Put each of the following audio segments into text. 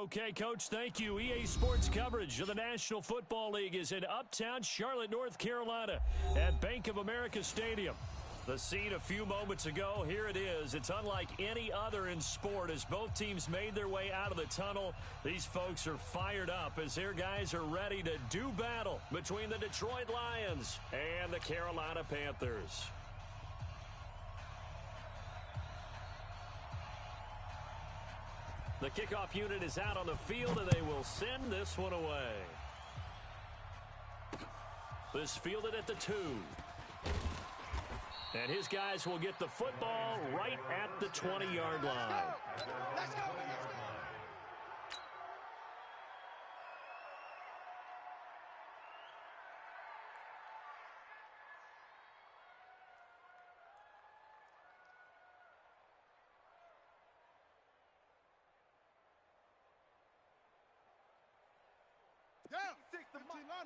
Okay, Coach, thank you. EA Sports coverage of the National Football League is in uptown Charlotte, North Carolina at Bank of America Stadium. The scene a few moments ago, here it is. It's unlike any other in sport as both teams made their way out of the tunnel. These folks are fired up as their guys are ready to do battle between the Detroit Lions and the Carolina Panthers. The kickoff unit is out on the field, and they will send this one away. This fielded at the 2. And his guys will get the football right at the 20-yard line. Let's go. Down.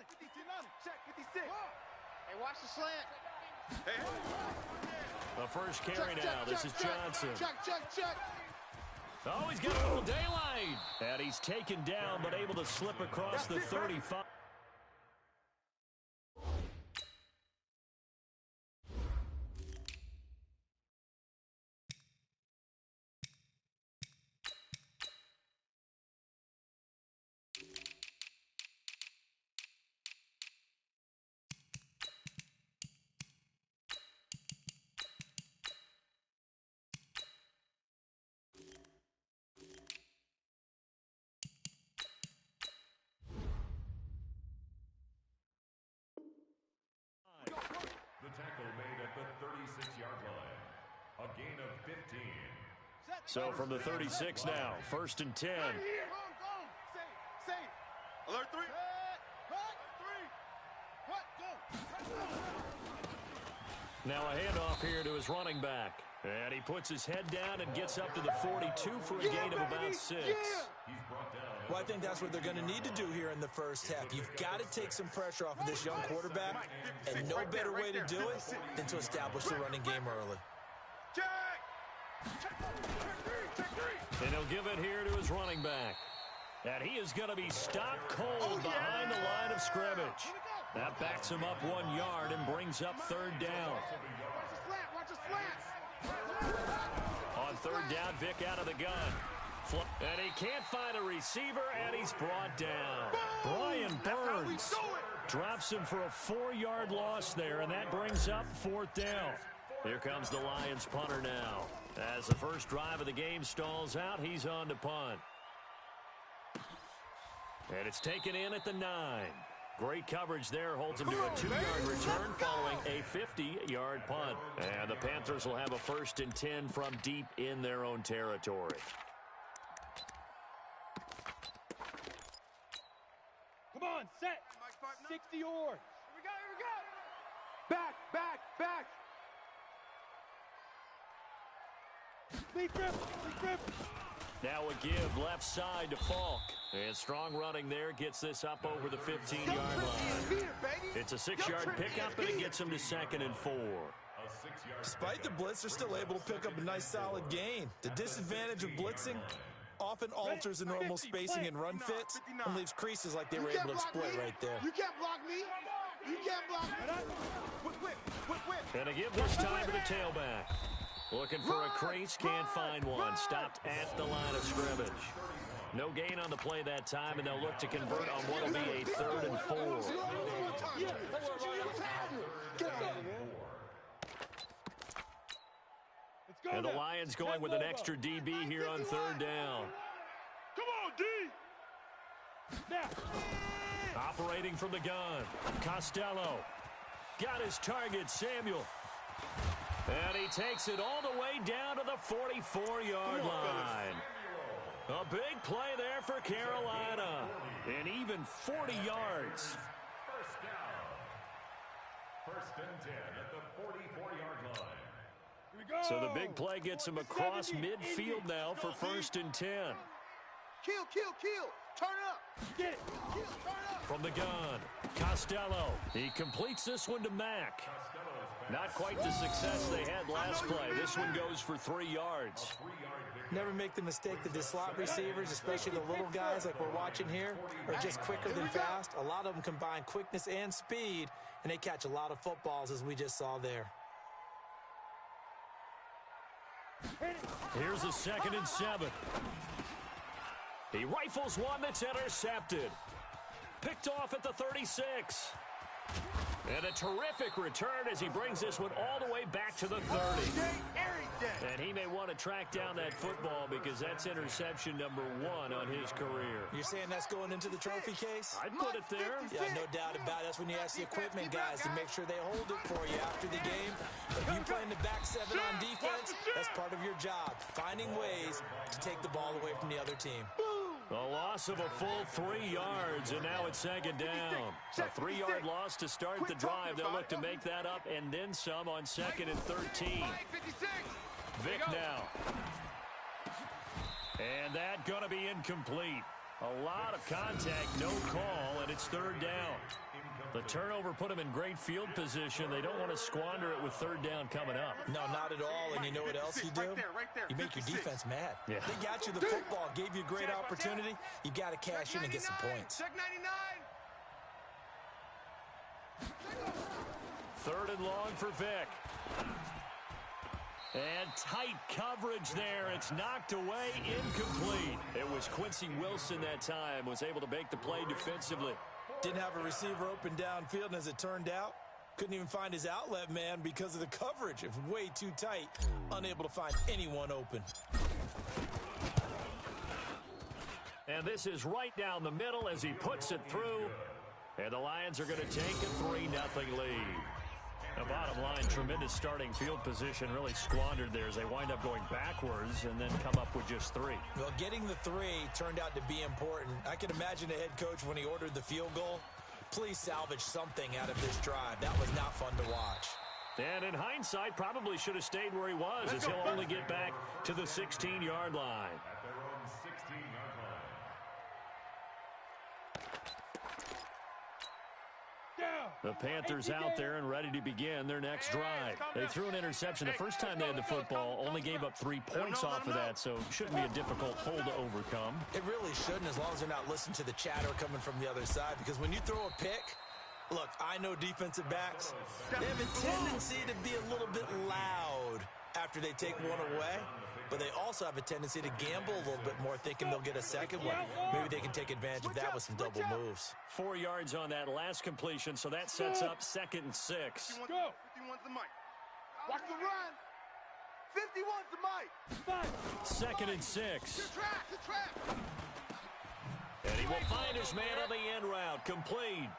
56, check 56. Hey, watch the slant. Hey. The first carry now. This is Johnson. Check. Oh, he's got a little daylight. And he's taken down, but able to slip across the 35. So from the 36 now, 1st and 10. Alert 3. Now a handoff here to his running back. And he puts his head down and gets up to the 42 for a gain of about 6. Well, I think that's what they're going to need to do here in the first half. You've got to take some pressure off of this young quarterback, and no better way to do it than to establish the running game early. And he'll give it here to his running back. And he is going to be stopped cold behind the line of scrimmage. That backs him up 1 yard and brings up 3rd down. Watch the slant. On 3rd down, Vic out of the gun. And he can't find a receiver, and he's brought down. Brian Burns drops him for a 4-yard loss there, and that brings up 4th down. Here comes the Lions punter now. As the first drive of the game stalls out, he's on to punt. And it's taken in at the 9. Great coverage there, holds him to a 2-yard return following a 50-yard punt. And the Panthers will have a 1st and 10 from deep in their own territory. Come on, set. 60 yards. Here we go. Back. Lead grip. Now a give left side to Falk. And strong running there gets this up over the 15-yard line. It's a 6-yard pickup, and it gets him to 2nd and 4. Despite the blitz, they're still able to pick up a nice solid gain. The disadvantage of blitzing often alters the normal spacing and run fits and leaves creases like they were able to exploit right there. You can't block me. Whip. And a give this time to the tailback. Looking for a crease, can't find one. Stopped at the line of scrimmage. No gain on the play that time, and they'll look to convert on what will be a 3rd and 4. And the Lions going with an extra DB here on 3rd down. Come on, D. Operating from the gun, Costello. Got his target, Samuel. And he takes it all the way down to the 44-yard line. A big play there for Carolina. And even 40 yards. 1st and 10 at the 44-yard line. Here we go. So the big play gets him across midfield now for 1st and 10. Kill. Turn up. Get it. Turn up. From the gun, Costello. He completes this one to Mack. Not quite the success they had last play. This one goes for 3 yards. A 3-yard Never make the mistake that the slot receivers, especially the little guys like we're watching here, are just quicker than fast. A lot of them combine quickness and speed, and they catch a lot of footballs, as we just saw there. Here's a 2nd and 7. He rifles one that's intercepted. Picked off at the 36. And a terrific return as he brings this one all the way back to the 30. And he may want to track down that football because that's interception number 1 on his career. You're saying that's going into the trophy case? I'd put it there. Yeah, no doubt about it. That's when you ask the equipment guys to make sure they hold it for you after the game. If you play in the back 7 on defense, that's part of your job, finding ways to take the ball away from the other team. A loss of a full 3 yards, and now it's 2nd down. A 3-yard loss to start the drive. They'll look to make that up and then some on 2nd and 13. Vick now. And that going to be incomplete. A lot of contact, no call, and it's 3rd down. The turnover put them in great field position. They don't want to squander it with 3rd down coming up. No, not at all. And you know what else you do? You make your defense mad. Yeah. They got you the football, gave you a great opportunity. You got to cash in and get some points. Check 99. 3rd and long for Vick. And tight coverage there. It's knocked away, incomplete. It was Quincy Wilson that time, was able to make the play defensively. Didn't have a receiver open downfield, and as it turned out, couldn't even find his outlet man because of the coverage. It was way too tight, unable to find anyone open. And this is right down the middle as he puts it through. And the Lions are going to take a 3-0 lead. The bottom line, tremendous starting field position, really squandered there as they wind up going backwards and then come up with just 3. Well, getting the 3 turned out to be important. I can imagine the head coach when he ordered the field goal. Please salvage something out of this drive. That was not fun to watch. And in hindsight, probably should have stayed where he was as he'll only get back to the 16-yard line. At their own 16-yard line. The Panthers out there and ready to begin their next drive. They threw an interception the first time they had the football, only gave up 3 points off of that, so shouldn't be a difficult hole to overcome. It really shouldn't, as long as they're not listening to the chatter coming from the other side, because when you throw a pick, look, I know defensive backs, they have a tendency to be a little bit loud after they take one away, but they also have a tendency to gamble a little bit more, thinking they'll get a second one. Maybe they can take advantage of that with some double moves. 4 yards on that last completion, so that sets up 2nd and 6. 51's the mic. Watch the run. 51's the mic. 2nd and 6. Good track. And he will find his man on the end route, complete.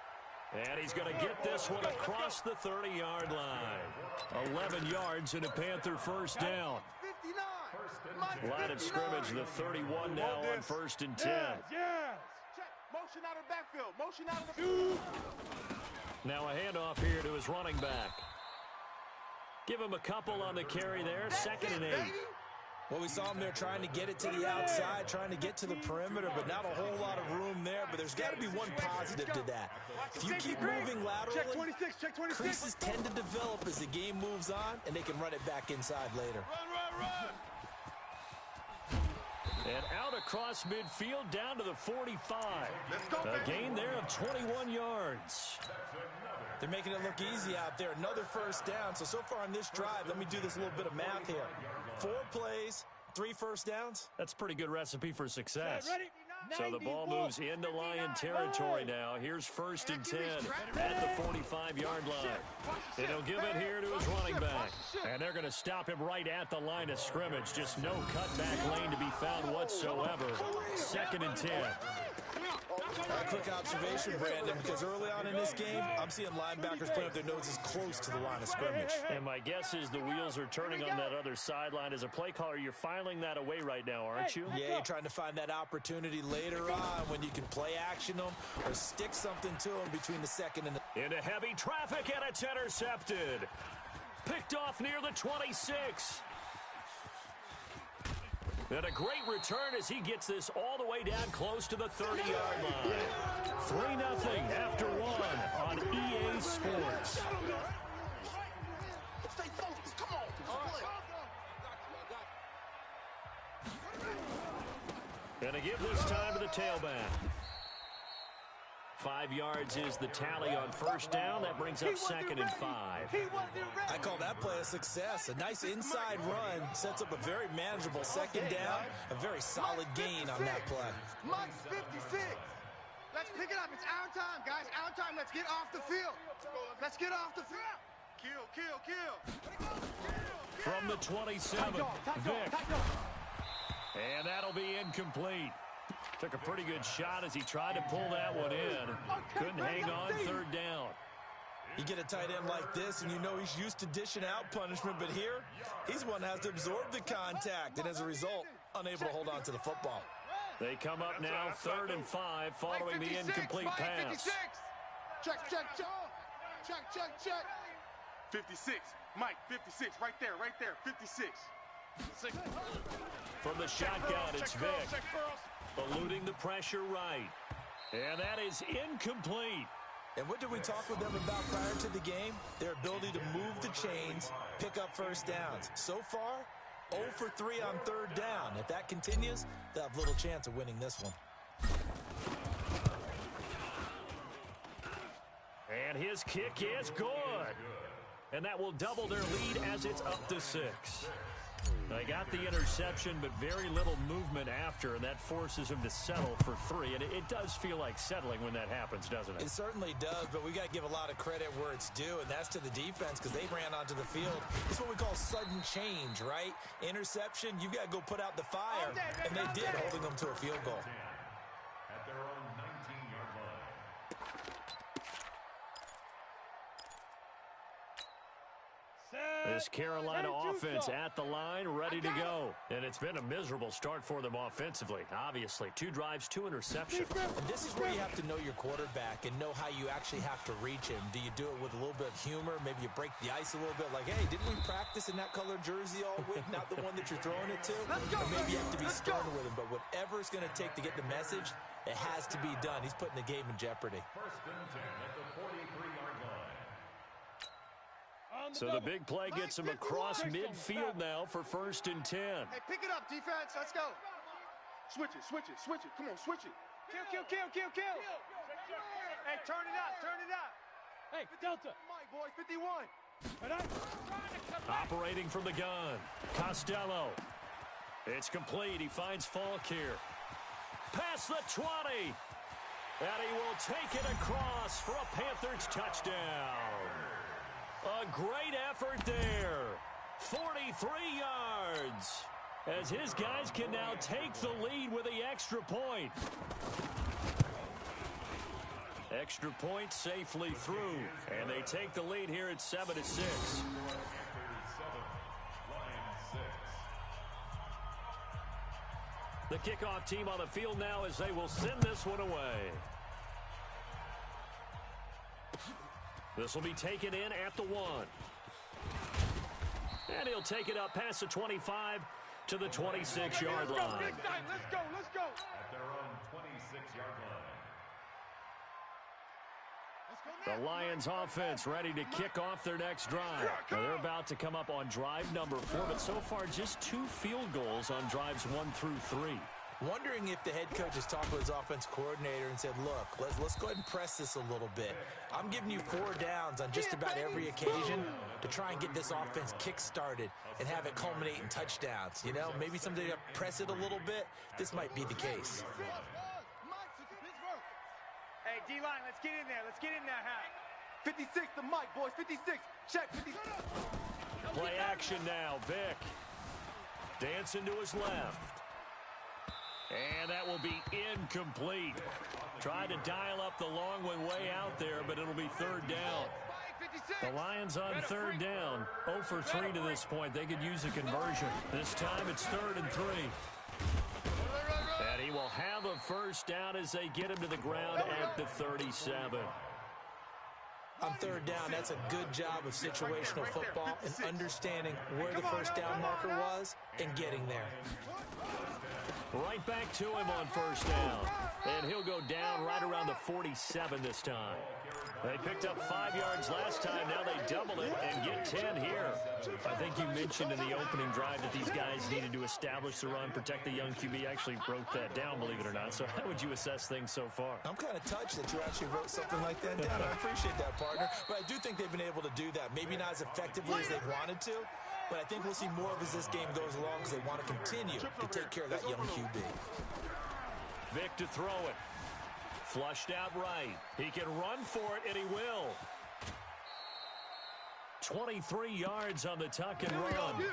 And he's going to get this one across the 30-yard line. 11 yards and a Panther 1st down. 59. Line of scrimmage, the 31 now on 1st and 10. Check. Motion out of the backfield. Motion out of the... Now a handoff here to his running back. Give him a couple on the carry there. 2nd and 8. Well, we saw him there trying to get it to the outside, trying to get to the perimeter, but not a whole lot of room there. But there's got to be one positive to that. If you keep moving laterally, creases tend to develop as the game moves on, and they can run it back inside later. Run. And out across midfield down to the 45. A gain there of 21 yards. They're making it look easy out there. Another 1st down. So far on this drive, let me do this little bit of math here. 4 plays, 3 1st downs. That's a pretty good recipe for success. So the ball moves into Lion territory now. Here's 1st and 10 at the 45-yard line. And he'll give it here to his running back. And they're going to stop him right at the line of scrimmage. Just no cutback lane to be found whatsoever. 2nd and 10. A quick observation, Brandon, because early on in this game, I'm seeing linebackers putting up their noses close to the line of scrimmage. And my guess is the wheels are turning on that other sideline. As a play caller, you're filing that away right now, aren't you? Yeah, you're trying to find that opportunity later on when you can play action them or stick something to them between the 2nd and the... Into heavy traffic, and it's intercepted. Picked off near the 26. And a great return as he gets this all the way down close to the 30-yard line. 3-0 after 1 on EA Sports. Stay focused. Come on. Gonna give this time to the tailback. 5 yards is the tally on first down. That brings up 2nd and 5. I call that play a success. A nice inside run sets up a very manageable 2nd down. A very solid gain on that play. Mike's 56. Let's pick it up. It's our time, guys. Our time. Let's get off the field. Let's get off the field. Kill, kill, kill. From the 27, Vick. And that'll be incomplete. Took a pretty good shot as he tried to pull that one in. Couldn't hang on 3rd down. You get a tight end like this, and you know he's used to dishing out punishment, but here, he's one that has to absorb the contact, and as a result, unable to hold on to the football. They come up now 3rd and 5 following the incomplete pass. Check, check, check. Check, check, check. 56. Mike, 56. Right there, 56. From the shotgun, it's Vick. Eluding the pressure right. And that is incomplete. And what did we talk with them about prior to the game? Their ability to move the chains, pick up first downs. So far, 0 for 3 on 3rd down. If that continues, they'll have little chance of winning this one. And his kick is good. And that will double their lead as it's up to 6. They got the interception, but very little movement after, and that forces him to settle for 3. And it does feel like settling when that happens, doesn't it? It certainly does, but we got to give a lot of credit where it's due, and that's to the defense because they ran onto the field. It's what we call sudden change, right? Interception, you got to go put out the fire, and they did, holding them to a field goal. At their own 19-yard line. This Carolina offense at the line, ready to go. And it's been a miserable start for them offensively, obviously. 2 drives, 2 interceptions. And this is where you have to know your quarterback and know how you actually have to reach him. Do you do it with a little bit of humor? Maybe you break the ice a little bit like, hey, didn't we practice in that colored jersey all week? Not the one that you're throwing it to? Or maybe you have to be stern with him. But whatever it's going to take to get the message, it has to be done. He's putting the game in jeopardy. 1st and 10 at the 43-yard line. So the big play gets him across midfield now for 1st and 10. Hey, pick it up, defense. Let's go. Switch it, switch it, switch it. Come on, switch it. Kill, kill, kill, kill, kill. Hey, turn it up, turn it up. Hey, Delta. Mike, boys, 51. Operating from the gun, Costello. It's complete. He finds Falk here. Past the 20. And he will take it across for a Panthers touchdown. A great effort there. 43 yards. As his guys can now take the lead with the extra point. Extra point safely through. And they take the lead here at 7-6. Panthers 7, Lions 6. The kickoff team on the field now as they will send this one away. This will be taken in at the 1. And he'll take it up past the 25 to the 26-yard line. Let's go, let's go. At their own 26-yard line. The Lions offense ready to kick off their next drive. Now they're about to come up on drive number 4, but so far just 2 field goals on drives 1 through 3. Wondering if the head coach has talked with his offense coordinator and said, look, let's go ahead and press this a little bit. I'm giving you 4 downs on just about every occasion to try and get this offense kick-started and have it culminate in touchdowns. You know, maybe someday to press it a little bit. This might be the case. Hey, D-line, let's get in there. Let's get in there, Hal. 56 to Mike, boys. 56. Check. 56. Play action now. Vick dancing to his left. And that will be incomplete. Tried to dial up the long one way out there, but it'll be 3rd down. The Lions on 3rd down. 0 for 3 to this point. They could use a conversion. This time it's 3rd and 3. And he will have a first down as they get him to the ground at the 37. On 3rd down, that's a good job of situational football and understanding where the first down marker was and getting there. Right back to him on 1st down. And he'll go down right around the 47 this time. They picked up 5 yards last time. Now they double it and get 10 here. I think you mentioned in the opening drive that these guys needed to establish the run, protect the young QB. I actually wrote that down, believe it or not. So how would you assess things so far? I'm kind of touched that you actually wrote something like that down. I appreciate that, partner. But I do think they've been able to do that. Maybe not as effectively as they wanted to, but I think we'll see more of as this game goes along because they want to continue to take care of that young QB. Vic to throw it. Flushed out right. He can run for it, and he will. 23 yards on the tuck and run.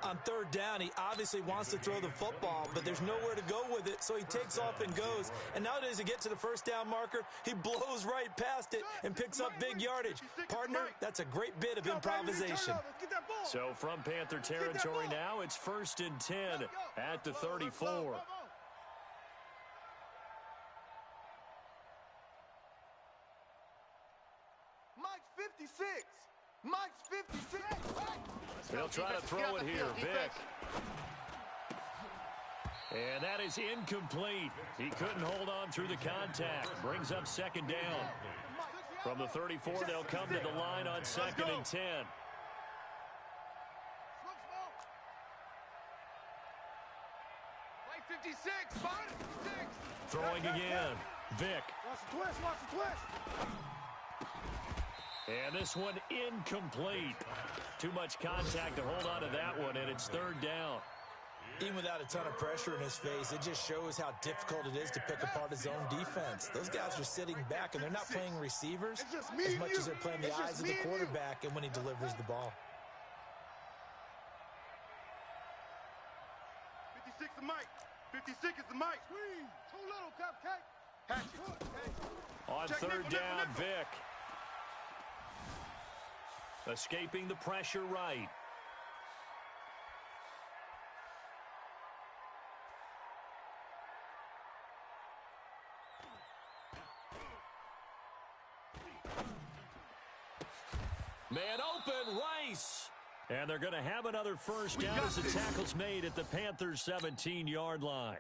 On third down, he obviously wants to throw the football, but there's nowhere to go with it, so he takes off and goes. And nowadays, to get to the first down marker, he blows right past it and picks up big yardage. Partner, that's a great bit of improvisation. So from Panther territory now, it's 1st and 10 at the 34. Mike's 56. Mike's 56. They'll try to throw it here. Vic. And that is incomplete. He couldn't hold on through the contact. Brings up 2nd down. From the 34, they'll come to the line on 2nd and 10. Mike 56. 56. Throwing again. Vic. Watch the twist. Watch the twist. And this one incomplete. Too much contact to hold on to that one, and it's 3rd down. Even without a ton of pressure in his face, it just shows how difficult it is to pick apart his own defense. Those guys are sitting back, and they're not playing receivers as much as they're playing the eyes of the quarterback and when he delivers the ball. 56 is Mike. 56 is the Mike. Too little, cupcake. Hatchet. On 3rd down, Vic. Escaping the pressure right. Man open, Rice. And they're going to have another first down as the tackle's made at the Panthers' 17-yard line.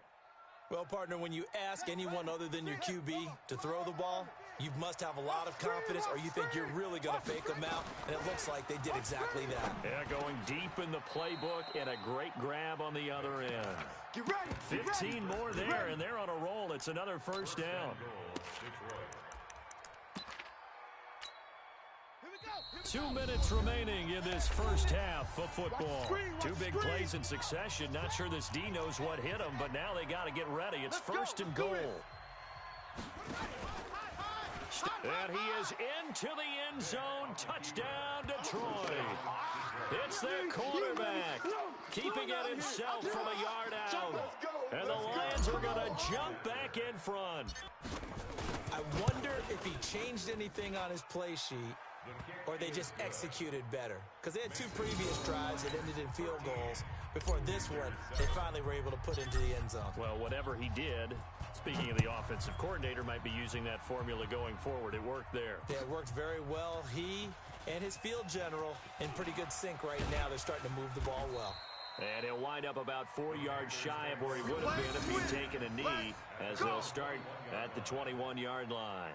Well, partner, when you ask anyone other than your QB to throw the ball, you must have a lot of confidence or you think you're really going to fake them out, and it looks like they did exactly that. Yeah, going deep in the playbook and a great grab on the other end. Get ready. 15 more there, and they're on a roll. It's another first down. 2 minutes remaining in this first half of football. 2 big plays in succession. Not sure this D knows what hit him, but now they got to get ready. It's 1st and goal. And he is into the end zone. Touchdown, Detroit. It's their quarterback, keeping it himself from a yard out. And the Lions are going to jump back in front. I wonder if he changed anything on his play sheet or they just executed better. Because they had 2 previous drives that ended in field goals. Before this one, they finally were able to put into the end zone. Well, whatever he did, speaking of the offensive coordinator, might be using that formula going forward. It worked there. Yeah, it worked very well. He and his field general in pretty good sync right now. They're starting to move the ball well. And he'll wind up about 4 yards shy of where he would have been if he'd taken a knee, as they'll start at the 21-yard line.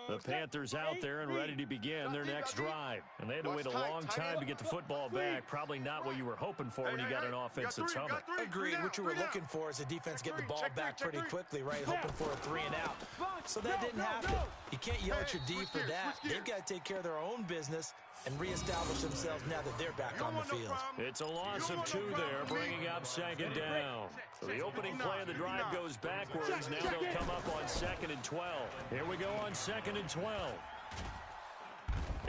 The Panthers out there and ready to begin their next drive. And they had to wait a long time to get the football back. Probably not what you were hoping for when you got an offense that's humming. Agreed. What you were looking for is the defense getting the ball back pretty quickly, right? Hoping for a 3 and out. So that didn't happen. You can't yell at your D for that. They've got to take care of their own business and reestablish themselves now that they're back on the field. It's a loss of 2 there, bringing up 2nd down. So the opening play of the drive goes backwards. Now they'll come up on 2nd and 12. Here we go on 2nd and 12.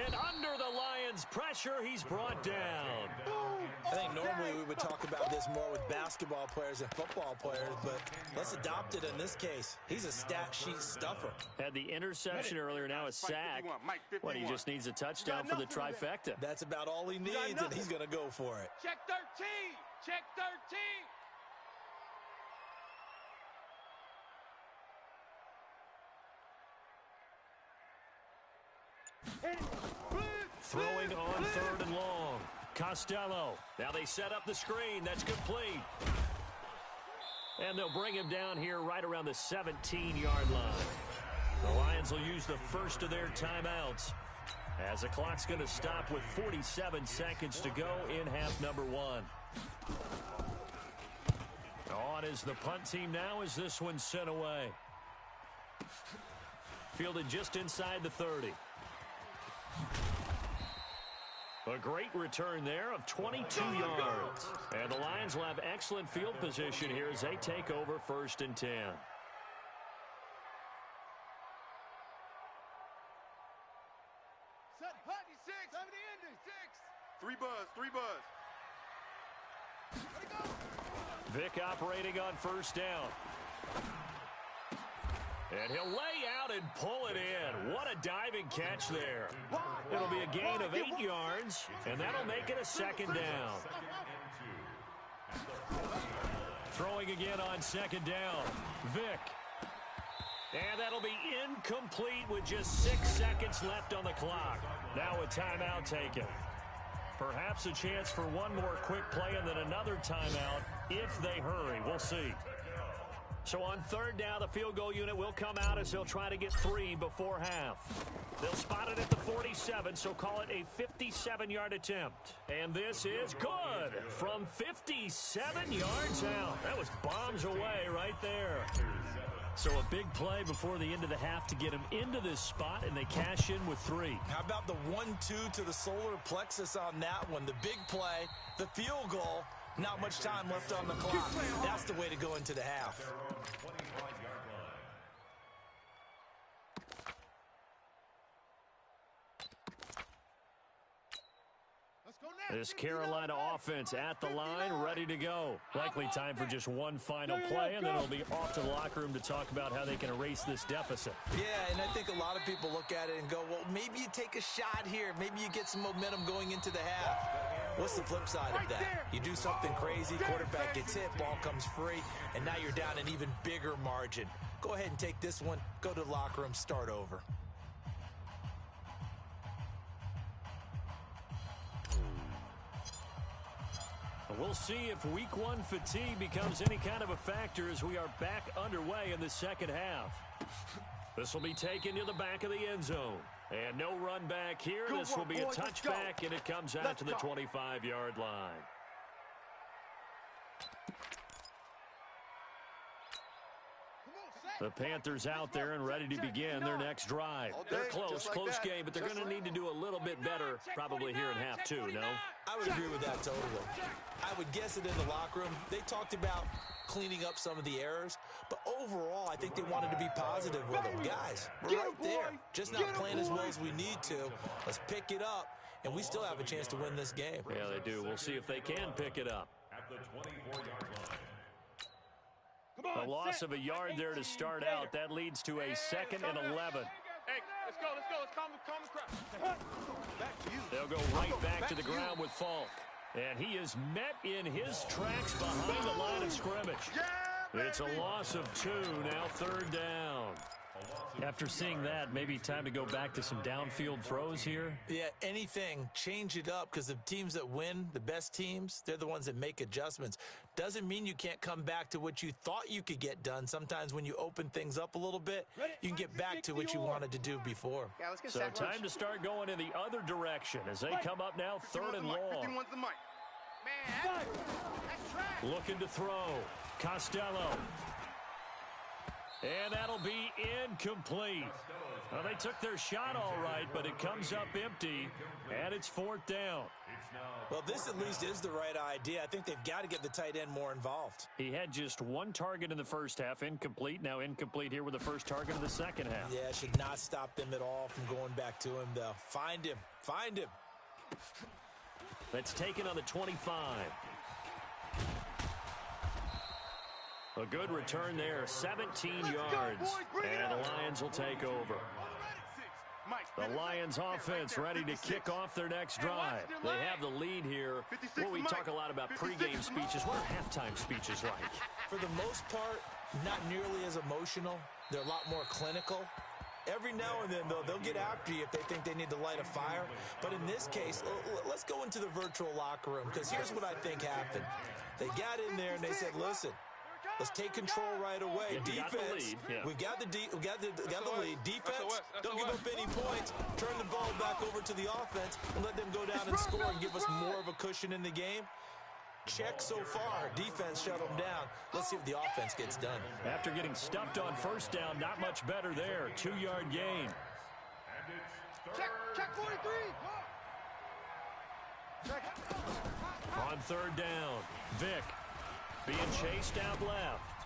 And under the Lions' pressure, he's brought down. I think normally we would talk about this more with basketball players and football players, but let's adopt it in this case. He's a stat sheet stuffer. Had the interception earlier, now a sack. What, he just needs a touchdown for the trifecta. That's about all he needs, and he's going to go for it. Check 13. Check 13. Throwing on 3rd and long. Costello. Now they set up the screen. That's complete. And they'll bring him down here right around the 17-yard line. The Lions will use the first of their timeouts, as the clock's going to stop with 47 seconds to go in half number 1. On is the punt team now as this one's sent away. Fielded just inside the 30. A great return there of 22 yards. And the Lions will have excellent field position here as they take over 1st and 10. Set, hut, 6, 70 ending, 6. 3 buzz. Let it go. Vick operating on 1st down. And he'll lay out and pull it in. What a diving catch there. It'll be a gain of 8 yards, and that'll make it a 2nd down. Throwing again on 2nd down. Vick. And that'll be incomplete with just 6 seconds left on the clock. Now a timeout taken. Perhaps a chance for one more quick play and then another timeout if they hurry. We'll see. So on 3rd down, the field goal unit will come out as they'll try to get 3 before half. They'll spot it at the 47, so call it a 57-yard attempt. And this is good from 57 yards out. That was bombs away right there. So a big play before the end of the half to get him into this spot, and they cash in with 3. How about the 1-2 to the solar plexus on that one? The big play, the field goal. Not much time left on the clock. That's the way to go into the half. This Carolina offense at the line, ready to go. Likely time for just one final play, and then it'll be off to the locker room to talk about how they can erase this deficit. Yeah, and I think a lot of people look at it and go, well, maybe you take a shot here. Maybe you get some momentum going into the half. What's the flip side of that? You do something crazy, quarterback gets hit, ball comes free, and now you're down an even bigger margin. Go ahead and take this one, go to the locker room, start over. We'll see if week 1 fatigue becomes any kind of a factor as we are back underway in the 2nd half. This will be taken to the back of the end zone. And no run back here. This will be a touchback, and it comes out to the 25-yard line. The Panthers out there and ready to begin their next drive. They're close game, but they're going to need to do a little bit better probably here in half 2, no? I would agree with that totally. I would guess it in the locker room. They talked about cleaning up some of the errors, but overall, I think they wanted to be positive with them. Guys, we're right there. Just not playing as well as we need to. Let's pick it up, and we still have a chance to win this game. Yeah, they do. We'll see if they can pick it up. At the 24-yard line. A loss of a yard there to start out. That leads to a 2nd and 11. Hey, let's go. Let's calm the crowd. Back to you. They'll go right back to the ground with Falk. And he is met in his tracks behind the line of scrimmage. It's a loss of 2, now 3rd down. After seeing that, maybe time to go back to some downfield throws here. Yeah, anything, change it up, because the teams that win, the best teams, they're the ones that make adjustments. Doesn't mean you can't come back to what you thought you could get done. Sometimes when you open things up a little bit, you can get back to what you wanted to do before. Yeah, let's get So time to start going in the other direction as they come up now 3rd and long. 51's the mic. Man, that's trash. Looking to throw. Costello. And that'll be incomplete. Well, they took their shot all right, but it comes up empty, and it's 4th down. Well, this at least is the right idea. I think they've got to get the tight end more involved. He had just one target in the first half, incomplete. Now incomplete here with the first target of the second half. Yeah, should not stop them at all from going back to him, though. Find him. Find him. That's taken on the 25. A good return there, 17 yards. And the Lions will take over. The Lions offense ready to kick off their next drive. They have the lead here. Well, we talk a lot about pregame speeches. What are halftime speeches like? For the most part, not nearly as emotional. They're a lot more clinical. Every now and then, though, they'll get after you if they think they need to light a fire. But in this case, let's go into the virtual locker room, because here's what I think happened. They got in there and they said, listen, let's take control right away. Defense, we got the lead. Defense, don't give up any points. Turn the ball back over to the offense and let them go down and score and give us more of a cushion in the game. Check so far. Defense shut them down. Let's see if the offense gets done. After getting stuffed on first down, not much better there. 2-yard gain. Check 43. On third down, Vick being chased out left.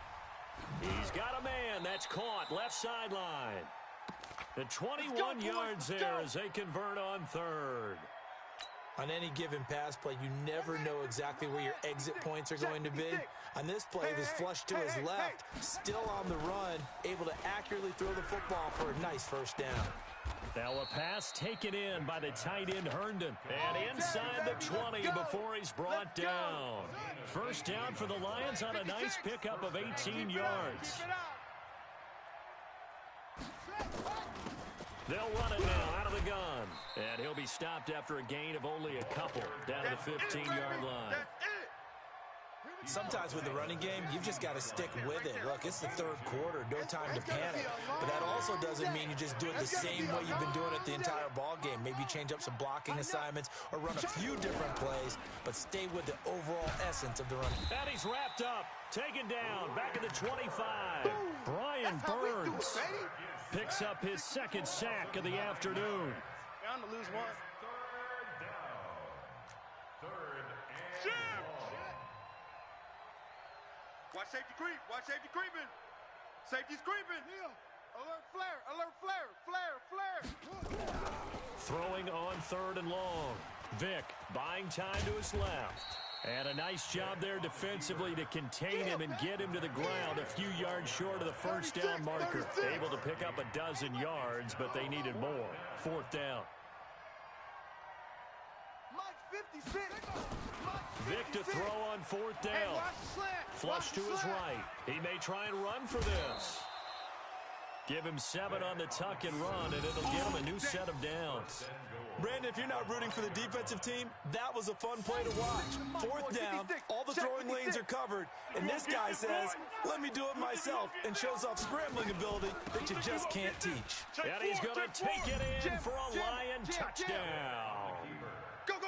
He's got a man. That's caught. Left sideline. The 21 yards there as they convert on third. On any given pass play, you never know exactly where your exit points are going to be. On this play, it was flushed to his left, still on the run, able to accurately throw the football for a nice first down. Now a pass taken in by the tight end Herndon. And inside the 20 before he's brought down. First down for the Lions on a nice pickup of 18 yards. They'll run it now out of the gun. And he'll be stopped after a gain of only a couple down to the 15-yard line. Sometimes with the running game, you've just got to stick with it. Look, it's the third quarter, no time to panic. But that also doesn't mean you just do it the same way you've been doing it the entire ball game. Maybe change up some blocking assignments or run a few different plays, but stay with the overall essence of the run. And he's wrapped up, taken down, back at the 25. Brian Burns picks up his second sack of the afternoon. Down to lose one. Watch safety creep. Watch safety creeping. Safety's creeping. Alert flare. Alert flare. Flare. Throwing on third and long. Vick buying time to his left. And a nice job there defensively to contain him and get him to the ground a few yards short of the first down marker. Able to pick up a dozen yards, but they needed more. Fourth down. Vick to throw on fourth down. Flush to his right. He may try and run for this. Give him 7 on the tuck and run, and it'll give him a new set of downs. Brandon, if you're not rooting for the defensive team, that was a fun play to watch. Fourth down, all the throwing lanes are covered, and this guy says, let me do it myself, and shows off scrambling ability that you just can't teach. And he's going to take it in for a Lion touchdown.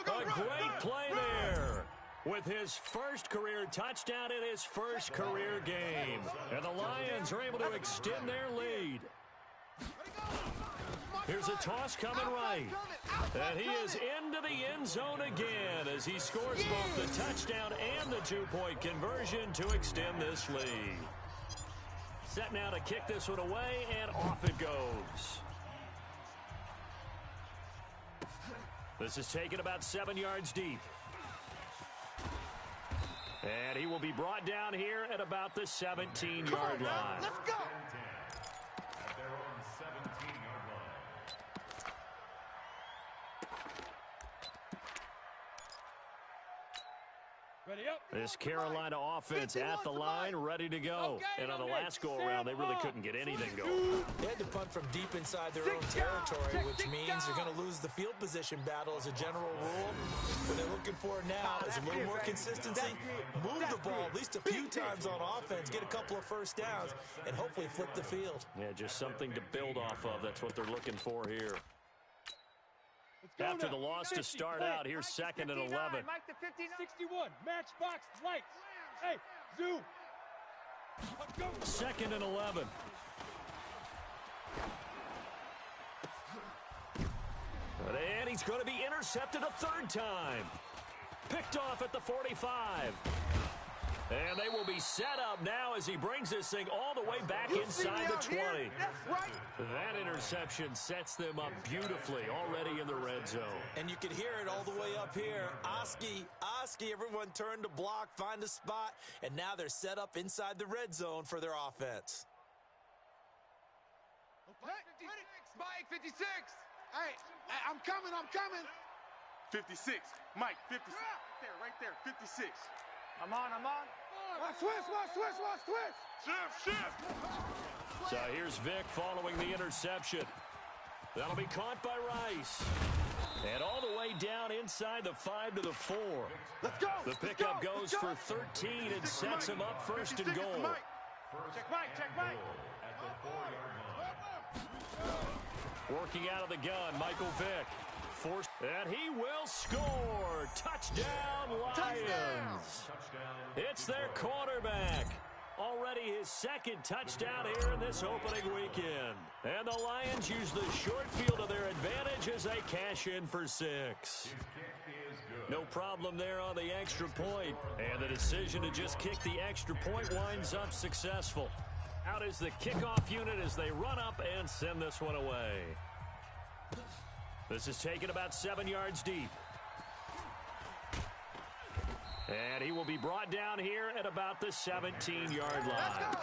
A great play there with his first career touchdown in his first career game. And the Lions are able to extend their lead. Here's a toss coming right. And he is into the end zone again as he scores both the touchdown and the two-point conversion to extend this lead. Set now to kick this one away, and off it goes. This is taken about 7 yards deep. And he will be brought down here at about the 17-yard line. Let's go. At their own 17-yard line. Ready up. This Carolina offense at the line, ready to go. And on the last go-around, they really couldn't get anything going. They had to punt from deep inside their own territory, which means they're going to lose the field position battle as a general rule. What they're looking for now is a little more consistency, move the ball at least a few times on offense, get a couple of first downs, and hopefully flip the field. Yeah, just something to build off of. That's what they're looking for here. After the loss to start out, here's second and 11. 61, matchbox lights. Hey, zoom. Go. Second and 11. And he's going to be intercepted a third time. Picked off at the 45. And they will be set up now as he brings this thing all the way back inside the 20. That interception sets them up beautifully already in the red zone. And you can hear it all the way up here. Oski, everyone turned to block, find a spot, and now they're set up inside the red zone for their offense. Mike, 56. Hey, I'm coming. 56. Mike, 56. Right there, 56. I'm on. Watch twist. Shift. So here's Vic following the interception. That'll be caught by Rice. And all the way down inside the 5 to the 4. Let's go. The pickup goes for 13 and sets him up first and goal. Check Mike. At the 4-yard line. Working out of the gun, Michael Vick. Forced, and he will score. Touchdown, Lions. It's their quarterback. Already his second touchdown here in this opening weekend. And the Lions use the short field to their advantage as they cash in for 6. No problem there on the extra point. And the decision to just kick the extra point winds up successful. Out is the kickoff unit as they run up and send this one away. This is taken about 7 yards deep. And he will be brought down here at about the 17-yard line.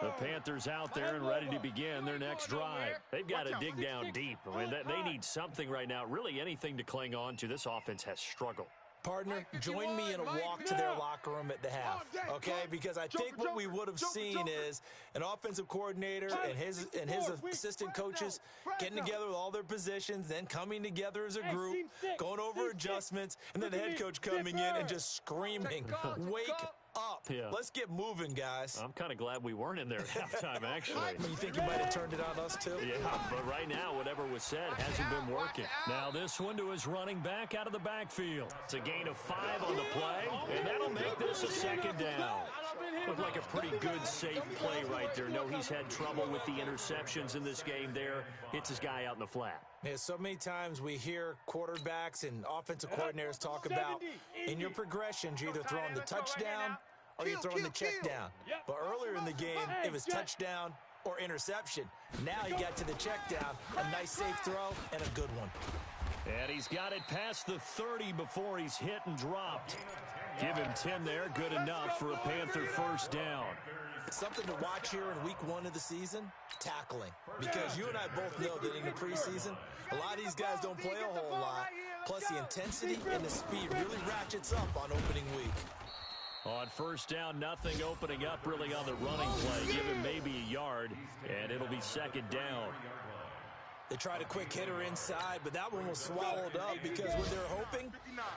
The Panthers out there and ready to begin their next drive. They've got to dig down deep. I mean, they need something right now, really anything to cling on to. This offense has struggled. Partner, join me in a walk to their locker room at the half, okay? Because I think what we would have seen is an offensive coordinator and his assistant coaches getting together with all their positions, then coming together as a group, going over adjustments, and then the head coach coming in and just screaming, wake up. Yeah. Let's get moving, guys. I'm kind of glad we weren't in there at halftime, actually. You think you might have turned it on us, too? Yeah, but right now, whatever was said hasn't been working. Now this one to his running back out of the backfield. It's a gain of 5 on the play, and that'll make this a second down. Looked like a pretty good, safe play right there. No, he's had trouble with the interceptions in this game there. Hits his guy out in the flat. Yeah, so many times we hear quarterbacks and offensive coordinators talk about in your progressions, you're either throwing the touchdown or you're throwing the check down. But earlier in the game, it was touchdown or interception. Now you got to the check down, a nice safe throw, and a good one. And he's got it past the 30 before he's hit and dropped. Give him 10 there, good enough for a Panther first down. Something to watch here in week 1 of the season, tackling. Because you and I both know that in the preseason, a lot of these guys don't play a whole lot. Plus the intensity and the speed really ratchets up on opening week. On first down, nothing opening up really on the running play. Give him maybe a yard, and it'll be second down. They tried a quick hitter inside, but that one was swallowed up because when they're hoping,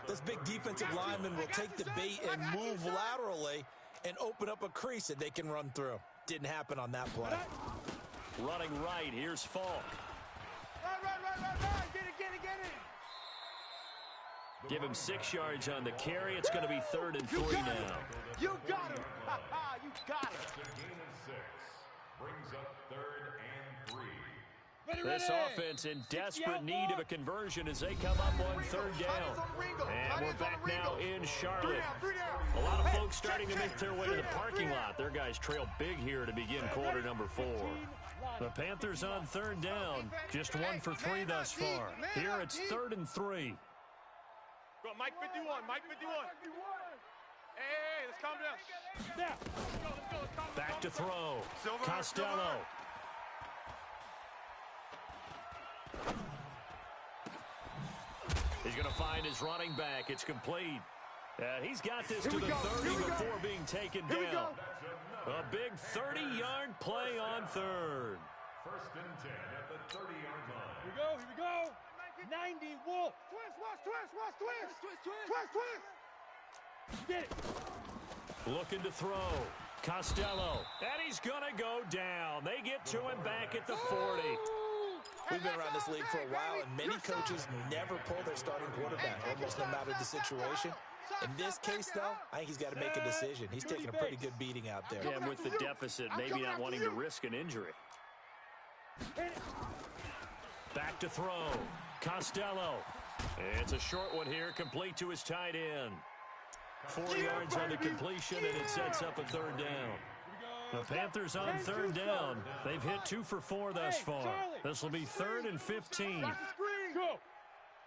those big defensive linemen will take the bait and move laterally and open up a crease that they can run through. Didn't happen on that play. Running right, here's Falk. Run. Get it. Give him 6 yards on the carry. It's going to be 3rd and 3 now. You got him. You got it. That's a gain of 6. Brings up 3rd and 3. This offense in desperate need of a conversion as they come up on 3rd down. And we're back now in Charlotte. A lot of folks starting to make their way to the parking lot. Their guys trail big here to begin quarter number 4. The Panthers on 3rd down. Just 1 for 3 thus far. Here it's 3rd and 3. Go, Mike 51. Hey, let's calm down. Let's go. Back to throw. Costello. He's going to find his running back. It's complete. He's got this to the 30 before being taken down. A big 30-yard play on 3rd. 1st and 10 at the 30-yard line. Here we go. 90, Wolf. Twist. Get it. Looking to throw. Costello. And he's going to go down. They get to him back at the 40. We've been around this league for a while, and many coaches never pull their starting quarterback, almost no matter the situation. In this case, though, I think he's got to make a decision. He's taking a pretty good beating out there. Yeah, and with the deficit, maybe not wanting to risk an injury. Back to throw. Costello. It's a short one here, complete to his tight end. 4 yards on the completion, and it sets up a third down. The Panthers on third down. They've hit 2 for 4 thus far. This will be 3rd and 15. Go.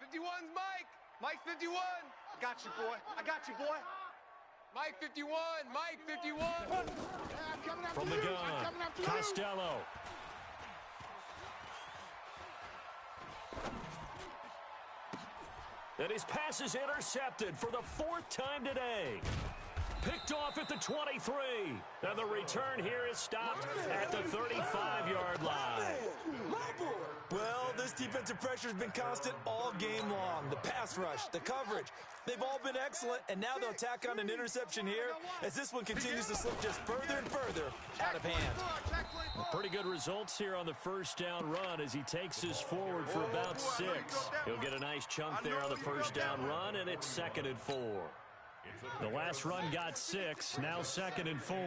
51's Mike. Mike 51. I got you, boy. I got you, boy. Mike 51. Mike 51. From the gun, Costello. And his pass is intercepted for the 4th time today. Picked off at the 23. And the return here is stopped at the 35-yard line. Well, this defensive pressure has been constant all game long. The pass rush, the coverage, they've all been excellent, and now they'll tack on an interception here as this one continues to slip just further and further out of hand. Pretty good results here on the first down run as he takes this forward for about 6. He'll get a nice chunk there on the first down run, and it's 2nd and 4. The last run got 6, now 2nd and 4.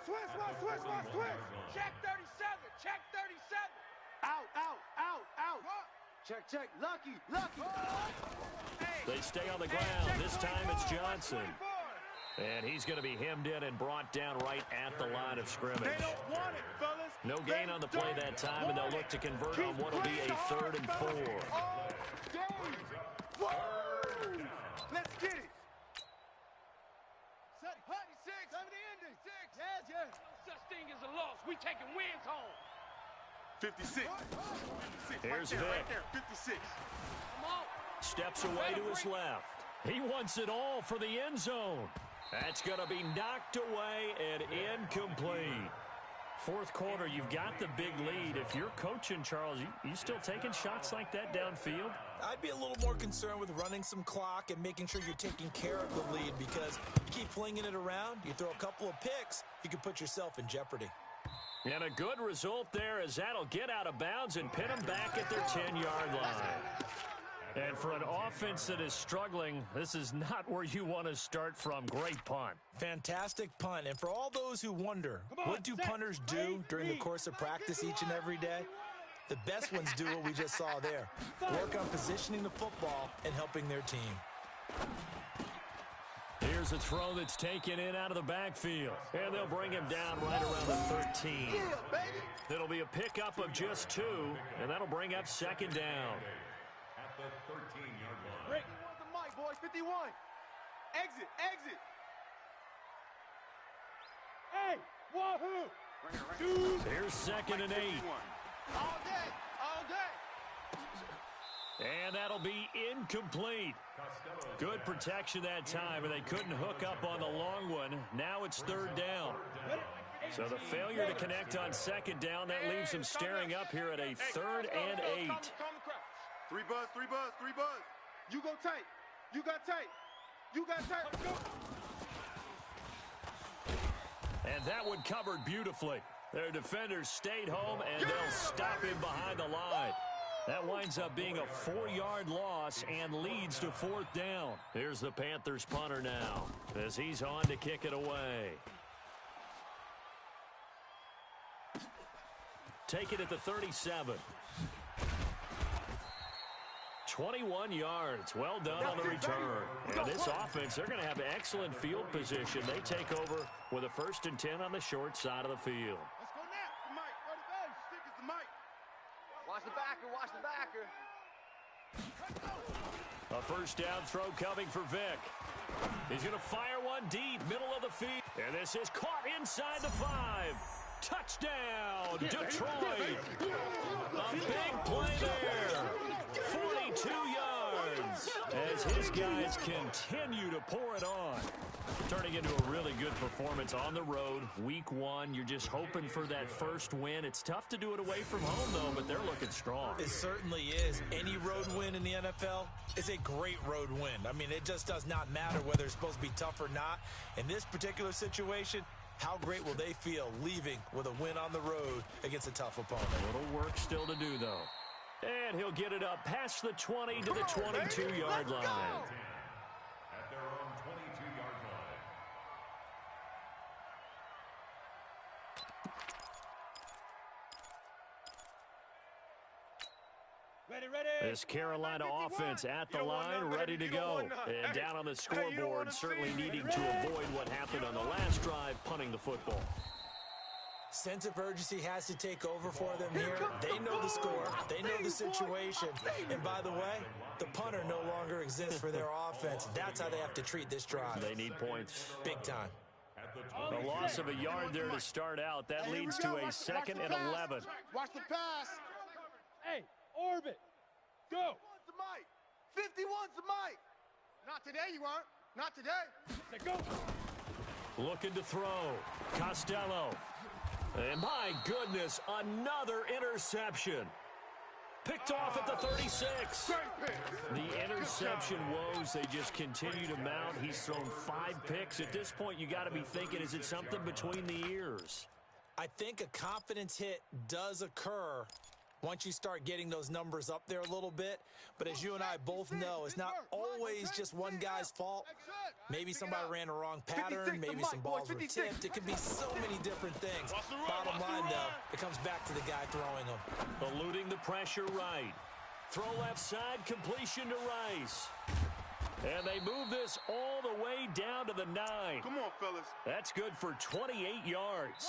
Switch. Check 37. Check 37. Out. Check. Lucky. They stay on the ground. This time it's Johnson. And he's going to be hemmed in and brought down right at the line of scrimmage. They don't want it, fellas. No gain on the play that time, and they'll look to convert on what will be a 3rd and 4. Let's get it. 76. 76. Yes. No such thing as a loss. We taking wins home. 56. Here's right Vic. there. 56. Come on. Steps away to his left. He wants it all for the end zone. That's going to be knocked away and incomplete. 4th quarter, you've got the big lead. If you're coaching, Charles, you still taking shots like that downfield? I'd be a little more concerned with running some clock and making sure you're taking care of the lead, because you keep flinging it around, you throw a couple of picks, you can put yourself in jeopardy. And a good result there as that'll get out of bounds and pin them back at their 10-yard line. And for an offense that is struggling, this is not where you want to start from. Great punt. Fantastic punt. And for all those who wonder, what do punters do during the course of practice each and every day? The best ones do what we just saw there. Work on positioning the football and helping their team. Here's a throw that's taken in out of the backfield. And they'll bring him down right around the 13. It'll be a pickup of just 2, and that'll bring up 2nd down. At the 13-yard line. Break. The mic, boys. 51. Exit. Hey, wahoo! Here's 2nd and 8. All day. And that'll be incomplete. Good protection that time, and they couldn't hook up on the long one. Now it's 3rd down. So the failure to connect on 2nd down, that leaves them staring up here at a 3rd and 8. 3 buzz. You go tight. You got tight. Let's go. And that one covered beautifully. Their defenders stayed home, and they'll stop him behind the line. That winds up being a 4-yard loss and leads to 4th down. Here's the Panthers punter now as he's on to kick it away. Take it at the 37. 21 yards. Well done on the return. And this offense, they're going to have excellent field position. They take over with a 1st and 10 on the short side of the field. Let's go now. The mic. Where to go? Stick is the mic. Watch the backer. A 1st down throw coming for Vic. He's going to fire one deep, middle of the field. And this is caught inside the 5. Touchdown, Detroit. A big play there. 42 yards as his guys continue to pour it on. Turning into a really good performance on the road. Week 1, you're just hoping for that first win. It's tough to do it away from home, though, but they're looking strong. It certainly is. Any road win in the NFL is a great road win. I mean, it just does not matter whether it's supposed to be tough or not. In this particular situation, how great will they feel leaving with a win on the road against a tough opponent? A little work still to do, though. And he'll get it up past the 20 to the 22-yard line. At their own This Carolina offense at the line, ready to go. And down on the scoreboard, certainly needing to avoid what happened on the last drive, punting the football. Sense of urgency has to take over for them here. They know the score. They know the situation. And by the way, the punter no longer exists for their offense. That's how they have to treat this drive. They need points. Big time. The loss of a yard there to start out. That leads to a 2nd and 11. Watch the pass. Hey, orbit. Go. 51's the mic. Not today, you aren't. Not today. Say go. Looking to throw. Costello. And my goodness, another interception. Picked off at the 36. The interception woes, they just continue to mount. He's thrown 5 picks. At this point, you got to be thinking, is it something between the ears? I think a confidence hit does occur once you start getting those numbers up there a little bit. But as you and I both know, it's not always just one guy's fault. Maybe somebody ran a wrong pattern. Maybe some balls were tipped. It could be so many different things. Bottom line, though, it comes back to the guy throwing them. Eluding the pressure right. Throw left side, completion to Rice. And they move this all the way down to the 9. Come on, fellas. That's good for 28 yards.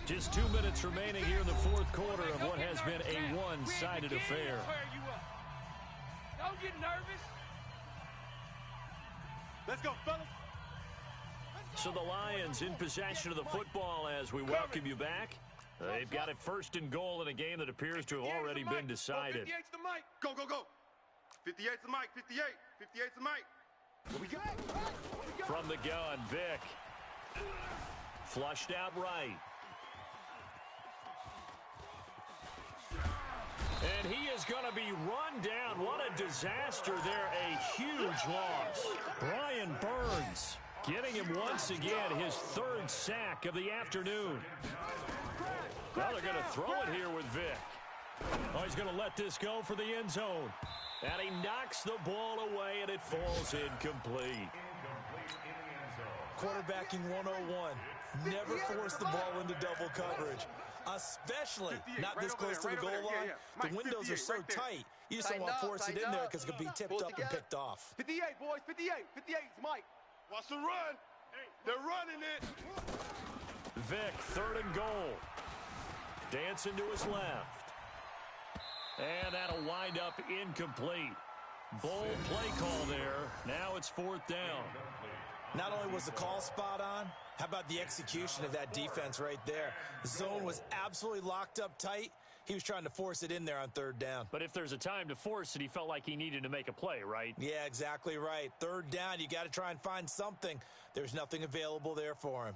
Just 2 minutes remaining here in the fourth quarter of what has been a one-sided affair. Don't get nervous. Let's go, fellas. So the Lions in possession of the football as we welcome you back. They've got it 1st and goal in a game that appears to have already been decided. 58's the mic. Go, go, go. 58's the mic. 58. 58's the mic. What we got? From the gun, Vick. Flushed out right. And he is going to be run down. What a disaster there. A huge loss. Brian Burns getting him once again his 3rd sack of the afternoon. Now they're going to throw it here with Vick. Oh, he's going to let this go for the end zone. And he knocks the ball away, and it falls incomplete. Quarterbacking 101. Never force the ball into double coverage, especially not this close to the goal line. The windows are so tight, you just don't want to force it in there because it could be tipped up and picked off. 58, boys, 58. 58's Mike. Watch the run. They're running it. Vick, 3rd and goal. Dancing to his left. And that'll wind up incomplete. Bold play call there. Now it's 4th down. Not only was the call spot on, how about the execution of that defense right there? The zone was absolutely locked up tight. He was trying to force it in there on 3rd down. But if there's a time to force it, he felt like he needed to make a play, right? Yeah, exactly right. 3rd down, you got to try and find something. There's nothing available there for him.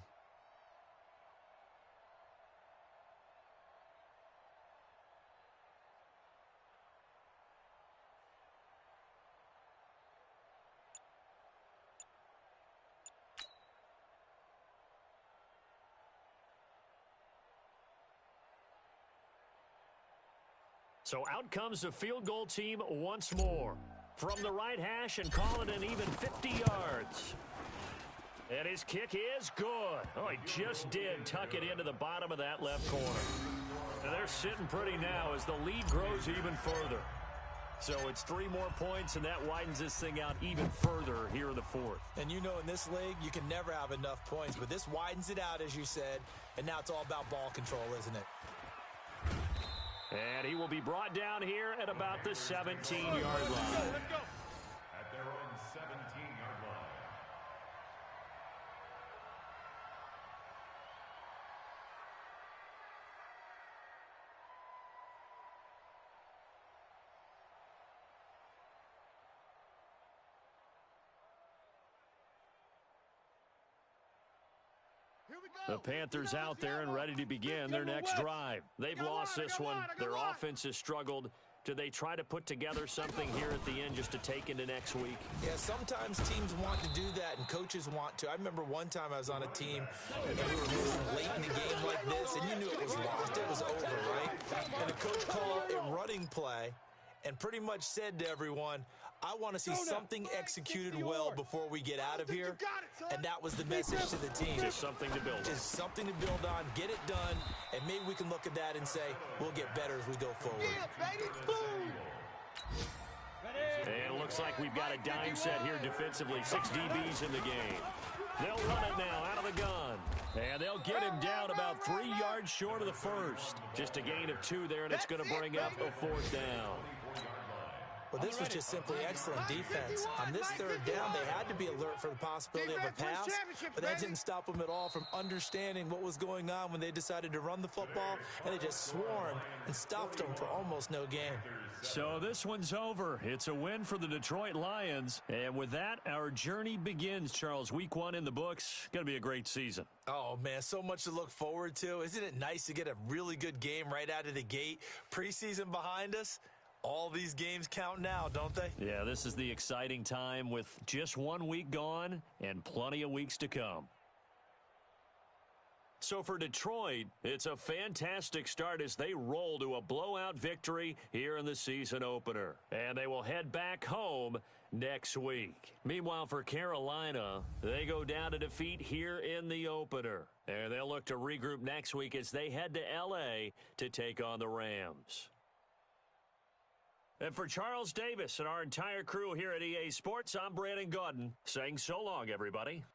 So out comes the field goal team once more. From the right hash and call it an even 50 yards. And his kick is good. Oh, he just did tuck it into the bottom of that left corner. And they're sitting pretty now as the lead grows even further. So it's 3 more points, and that widens this thing out even further here in the 4th. And you know in this league, you can never have enough points. But this widens it out, as you said. And now it's all about ball control, isn't it? And he will be brought down here at about the 17-yard line. Let's go. At their own 17-yard line. The Panthers out there and ready to begin their next drive. They've lost this one. Their offense has struggled. Do they try to put together something here at the end just to take into next week? Yeah, sometimes teams want to do that and coaches want to. I remember one time I was on a team and we were losing late in the game like this, and you knew it was lost. It was over, right? And the coach called a running play and pretty much said to everyone, I want to see something executed well before we get out of here. And that was the message to the team. Just something to build on. Just something to build on, get it done, and maybe we can look at that and say, we'll get better as we go forward. Yeah, baby. Boom. And it looks like we've got a dime set here defensively. 6 DBs in the game. They'll run it now out of the gun. And they'll get him down about 3 yards short of the first. Just a gain of 2 there, and it's going to bring up a 4th down. Well, this was just simply excellent defense. On this 3rd down, they had to be alert for the possibility of a pass, but that didn't stop them at all from understanding what was going on when they decided to run the football, and they just swarmed and stuffed them for almost no gain. So this one's over. It's a win for the Detroit Lions. And with that, our journey begins, Charles. Week 1 in the books. Going to be a great season. Oh, man, so much to look forward to. Isn't it nice to get a really good game right out of the gate? Preseason behind us. All these games count now, don't they? Yeah, this is the exciting time with just 1 week gone and plenty of weeks to come. So for Detroit, it's a fantastic start as they roll to a blowout victory here in the season opener. And they will head back home next week. Meanwhile, for Carolina, they go down to defeat here in the opener. And they'll look to regroup next week as they head to L.A. to take on the Rams. And for Charles Davis and our entire crew here at EA Sports, I'm Brandon Gaudin saying so long, everybody.